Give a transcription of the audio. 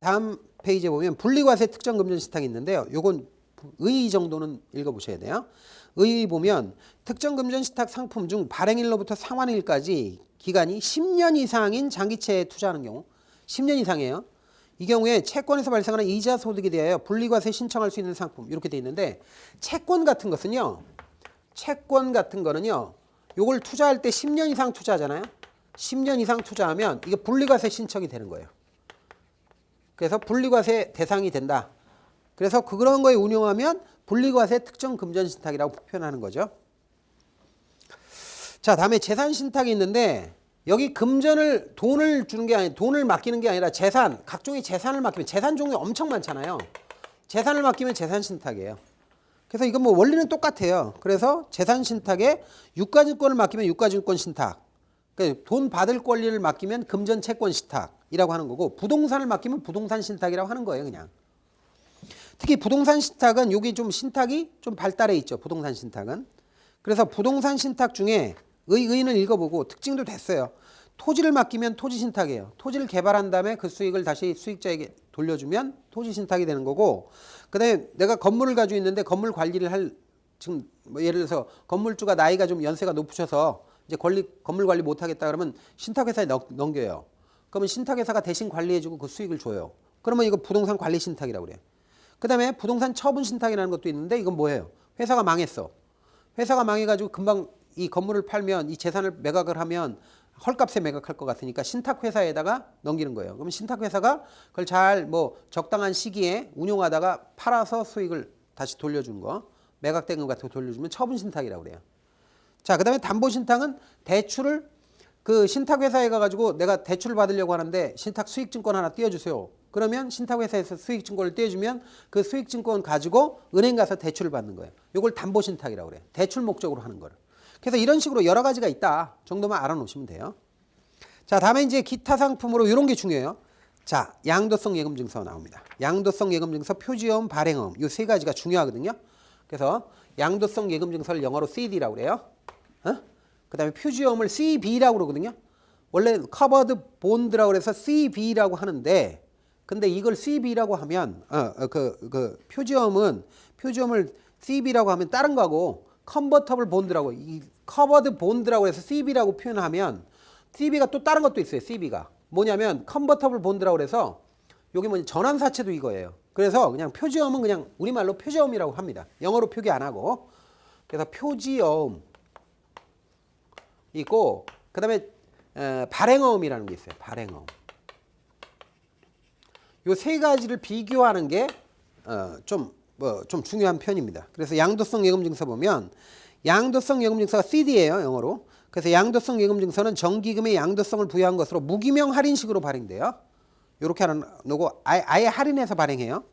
다음 페이지에 보면 분리과세 특정 금전 신탁이 있는데요. 요건 의 정도는 읽어보셔야 돼요. 의 보면 특정 금전 신탁 상품 중 발행일로부터 상환일까지 기간이 10년 이상인 장기채에 투자하는 경우 10년 이상이에요. 이 경우에 채권에서 발생하는 이자 소득에 대하여 분리과세 신청할 수 있는 상품 이렇게 돼 있는데 채권 같은 것은요. 채권 같은 거는요. 요걸 투자할 때 10년 이상 투자하잖아요. 10년 이상 투자하면 이게 분리과세 신청이 되는 거예요. 그래서 분리과세 대상이 된다. 그래서 그런 거에 운용하면 분리과세 특정 금전 신탁이라고 표현하는 거죠. 자, 다음에 재산 신탁이 있는데 여기 금전을 돈을 주는 게 아니라 돈을 맡기는 게 아니라 재산, 각종의 재산을 맡기면 재산 종류 엄청 많잖아요. 재산을 맡기면 재산 신탁이에요. 그래서 이건 뭐 원리는 똑같아요. 그래서 재산 신탁에 유가증권을 맡기면 유가증권 신탁. 그러니까 돈 받을 권리를 맡기면 금전 채권 신탁이라고 하는 거고 부동산을 맡기면 부동산 신탁이라고 하는 거예요, 그냥. 특히 부동산 신탁은 여기 좀 신탁이 좀 발달해 있죠. 부동산 신탁은. 그래서 부동산 신탁 중에 의는 읽어보고 특징도 됐어요. 토지를 맡기면 토지 신탁이에요. 토지를 개발한 다음에 그 수익을 다시 수익자에게 돌려주면 토지 신탁이 되는 거고 그다음에 내가 건물을 가지고 있는데 건물 관리를 할 지금 뭐 예를 들어서 건물주가 나이가 좀 연세가 높으셔서 이제 건물 관리 못 하겠다 그러면 신탁회사에 넘겨요. 그러면 신탁회사가 대신 관리해주고 그 수익을 줘요. 그러면 이거 부동산 관리 신탁이라고 그래요. 그 다음에 부동산 처분 신탁이라는 것도 있는데 이건 뭐예요? 회사가 망했어. 회사가 망해가지고 금방 이 건물을 팔면 이 재산을 매각을 하면 헐값에 매각할 것 같으니까 신탁회사에다가 넘기는 거예요. 그러면 신탁회사가 그걸 잘 뭐 적당한 시기에 운용하다가 팔아서 수익을 다시 돌려준 거, 매각된 것 같은 거 돌려주면 처분 신탁이라고 그래요. 자, 그 다음에 담보 신탁은 대출을 그 신탁회사에 가가지고 내가 대출을 받으려고 하는데 신탁 수익증권 하나 띄워주세요. 그러면 신탁회사에서 수익증권을 띄워주면 그 수익증권 가지고 은행 가서 대출을 받는 거예요. 이걸 담보신탁이라고 그래요. 대출 목적으로 하는 거를. 그래서 이런 식으로 여러 가지가 있다 정도만 알아놓으시면 돼요. 자, 다음에 이제 기타 상품으로 이런 게 중요해요. 자, 양도성 예금증서 나옵니다. 양도성 예금증서, 표지어음, 발행음 이 세 가지가 중요하거든요. 그래서 양도성 예금증서를 영어로 CD라고 그래요. 그 다음에 표지어음을 CB라고 그러거든요. 원래 커버드 본드라고 그래서 CB라고 하는데 근데 이걸 CB라고 하면 표지어음을 CB라고 하면 다른 거하고 컨버터블 본드라고 이 커버드 본드라고 해서 CB라고 표현하면 CB가 또 다른 것도 있어요. CB가 뭐냐면 컨버터블 본드라고 해서 여기 뭐 전환사채도 이거예요. 그래서 그냥 표지어음은 그냥 우리말로 표지어음이라고 합니다. 영어로 표기 안 하고 그래서 표지어음 있고 그 다음에 발행어음이라는 게 있어요. 발행어음. 요 세 가지를 비교하는 게 좀 중요한 편입니다. 그래서 양도성 예금증서 보면 양도성 예금증서가 CD예요. 영어로. 그래서 양도성 예금증서는 정기금의 양도성을 부여한 것으로 무기명 할인식으로 발행돼요. 이렇게 하는 거고 아예 할인해서 발행해요.